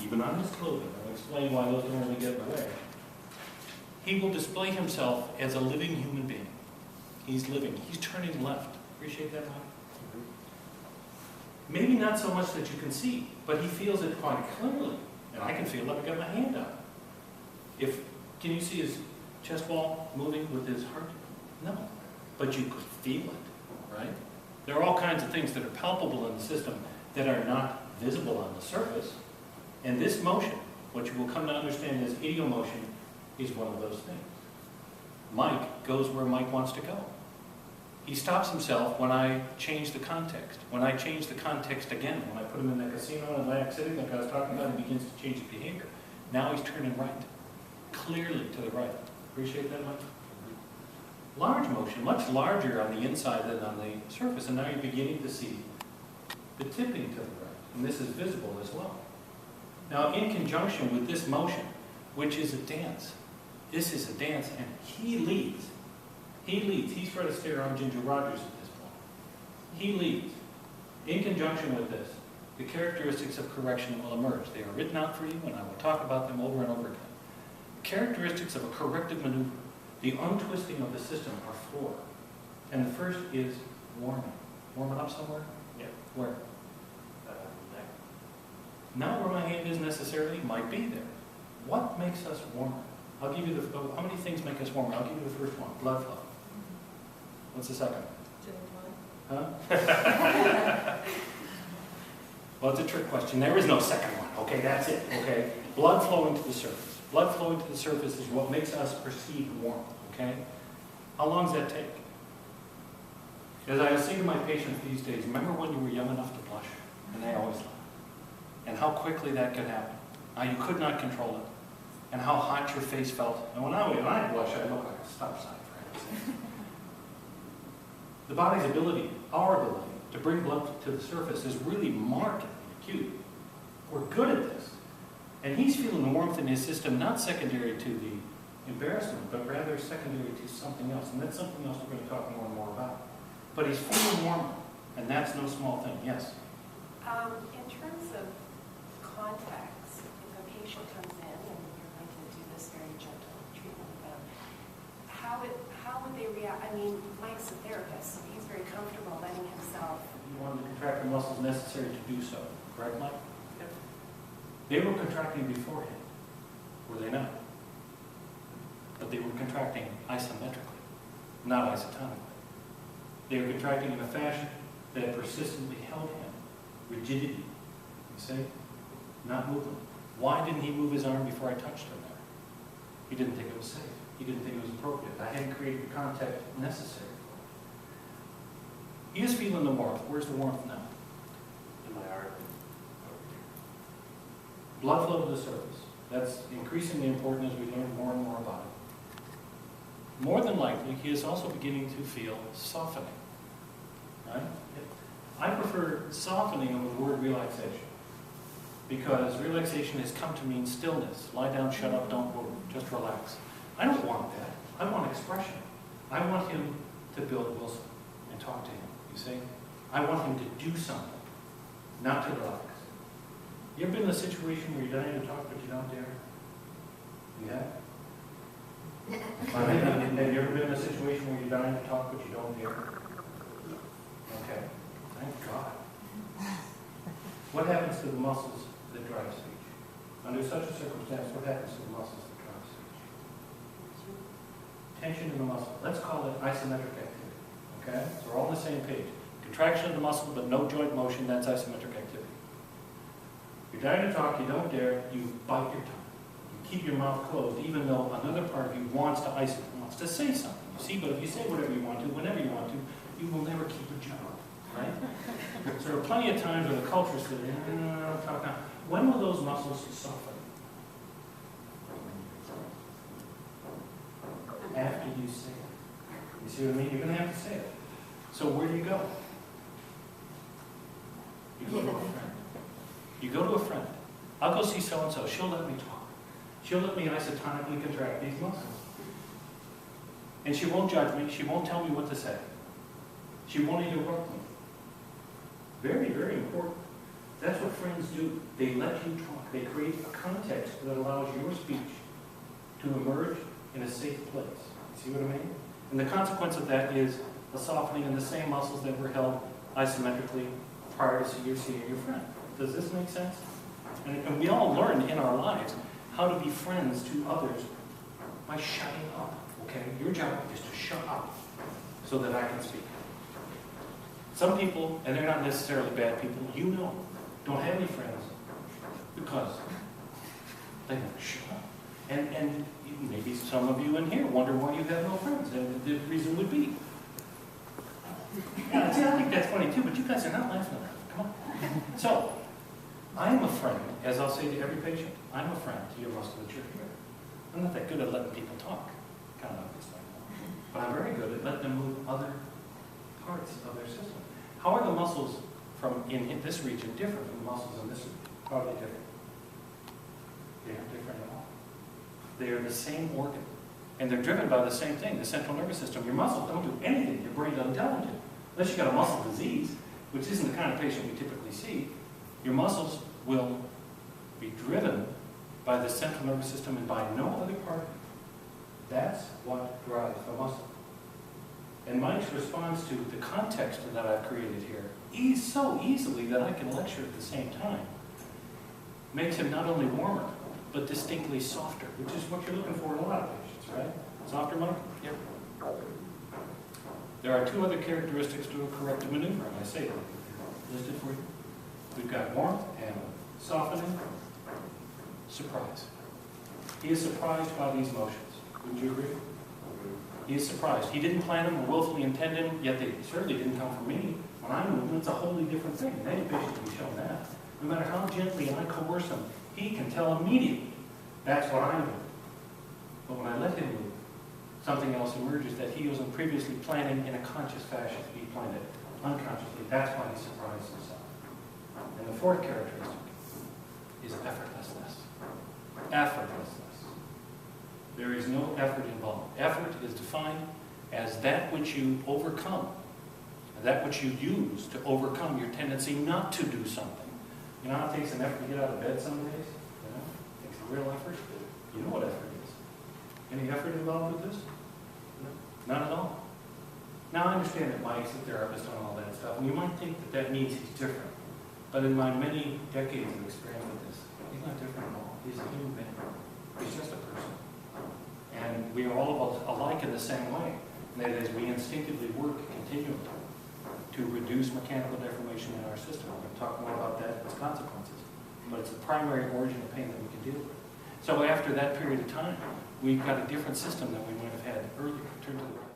even on his clothing. I'll explain why those don't really get in the way. He will display himself as a living human being. He's living. He's turning left. Appreciate that, Mike? Maybe not so much that you can see, but he feels it quite clearly. And I can feel it. I've got my hand out. Can you see his chest wall moving with his heart? No. But you could feel it, right? There are all kinds of things that are palpable in the system that are not visible on the surface. And this motion, what you will come to understand as idiomotion, is one of those things. Mike goes where Mike wants to go. He stops himself when I change the context. When I change the context again, when I put him in the casino in Atlantic City, like I was talking about, he begins to change his behavior. Now he's turning right, clearly to the right. Appreciate that, Mike? Large motion, much larger on the inside than on the surface, and now you're beginning to see the tipping to the right, and this is visible as well. Now, in conjunction with this motion, which is a dance, this is a dance, and he leads. He leads. He's Fred Astaire, I'm Ginger Rogers at this point. He leads. In conjunction with this, the characteristics of correction will emerge. They are written out for you, and I will talk about them over and over again. Characteristics of a corrective maneuver. The untwisting of the system are four. And the first is warming. Warm it up somewhere? Yeah. Where? Neck. Not where my hand is necessarily, might be there. What makes us warmer? I'll give you how many things make us warmer? I'll give you the first one, blood flow. What's the second? Huh? Well, it's a trick question. There is no second one. Okay, that's it. Okay, blood flowing to the surface. Blood flowing to the surface is what makes us perceive warmth. Okay, how long does that take? As I say to my patients these days, remember when you were young enough to blush, and they always laugh, and how quickly that could happen. Now you could not control it, and how hot your face felt. And when I blush, I look like a stop sign, for heaven's sake. The body's ability, our ability, to bring blood to the surface is really marked, acute. We're good at this. And he's feeling warmth in his system, not secondary to the embarrassment, but rather secondary to something else. And that's something else we're going to talk more and more about. But he's feeling warmer, and that's no small thing. Yes? In terms of contacts, if a patient comes in and you're going to do this very gentle treatment with them, how would they react? I mean, Mike's a therapist, so he's very comfortable letting himself. You wanted to contract the muscles necessary to do so, correct, Mike? Yep. They were contracting beforehand, were they not? But they were contracting isometrically, not isotonically. They were contracting in a fashion that persistently held him. Rigidity, you see? Not movement. Why didn't he move his arm before I touched him there? He didn't think it was safe. He didn't think it was appropriate. I hadn't created the contact necessary. He is feeling the warmth. Where's the warmth now? In my arm. Blood flow to the surface. That's increasingly important as we learn more and more about it. More than likely, he is also beginning to feel softening. Right? I prefer softening over the word relaxation, because relaxation has come to mean stillness. Lie down, shut up, don't move, just relax. I don't want that. I want expression. I want him to build Wilson and talk to him, you see? I want him to do something, not to relax. You ever been in a situation where you're dying to talk but you don't dare? You have? Have you ever been in a situation where you're dying to talk but you don't dare? Okay. Thank God. What happens to the muscles that drive speech? Under such a circumstance, what happens to the muscles that drive speech? Tension in the muscle. Let's call it isometric activity. Okay? So we're all on the same page. Contraction of the muscle, but no joint motion, that's isometric activity. You're dying to talk, you don't dare, you bite your tongue. You keep your mouth closed, even though another part of you wants to say something. You see, but if you say whatever you want to, whenever you want to, you will never keep a job. Right? So there are plenty of times where the culture says, no, talk now. When will those muscles soften? After you say it. You see what I mean? You're going to have to say it. So where do you go? You go to a friend. You go to a friend. I'll go see so-and-so. She'll let me talk. She'll let me isotonically contract these muscles. And she won't judge me. She won't tell me what to say. She won't interrupt me. Very, very important That's what friends do. They let you talk. They create a context that allows your speech to emerge in a safe place. See what I mean? And the consequence of that is a softening in the same muscles that were held isometrically prior to you seeing your friend. Does this make sense? And we all learn in our lives how to be friends to others by shutting up, okay? Your job is to shut up so that I can speak. Some people, and they're not necessarily bad people, you know, don't have any friends because they don't shut up. And maybe some of you in here wonder why you have no friends, and the reason would be. Yeah, see, I think that's funny too, but you guys are not laughing at it. Come on. So, I am a friend, as I'll say to every patient, I'm a friend to your musculature here. I'm not that good at letting people talk, kind of obviously. But I'm very good at letting them move other parts of their system. How are the muscles from in this region different from the muscles in this region? How are they different? They aren't different at all. They are the same organ. And they're driven by the same thing, the central nervous system. Your muscles don't do anything your brain doesn't tell them to. Unless you've got a muscle disease, which isn't the kind of patient we typically see, your muscles will be driven by the central nervous system and by no other part of it. That's what drives the muscle. And Mike's response to the context that I've created here, so easily that I can lecture at the same time, makes him not only warmer, but distinctly softer, which is what you're looking for in a lot of patients, right? Softer, Mike? Yep. There are two other characteristics to a corrective maneuver, and I say them listed for you. We've got warmth and softening, surprise. He is surprised by these motions. Would you agree? He is surprised. He didn't plan them or willfully intend them, yet they certainly didn't come from me. When I move them, it's a wholly different thing. And any patient can be shown that. No matter how gently I coerce him, he can tell immediately, that's what I'm doing. But when I let him move, something else emerges that he wasn't previously planning in a conscious fashion. He planned it unconsciously. That's why he surprised himself. And the fourth characteristic is effortlessness. Effortlessness. There is no effort involved. Effort is defined as that which you overcome, that which you use to overcome your tendency not to do something. You know how it takes an effort to get out of bed some days? You know, it takes a real effort. You know what effort is. Any effort involved with this? No, not at all. Now I understand that Mike's a therapist and all that stuff, and you might think that that means he's different. But in my many decades of experience with this, he's not different at all. He's a human being. He's just a person. And we are all alike in the same way. And that is, we instinctively work continually to reduce mechanical deformation in our system. We're going to talk more about that and its consequences. But it's the primary origin of pain that we can deal with. So after that period of time, we've got a different system than we might have had earlier. Turn to the right.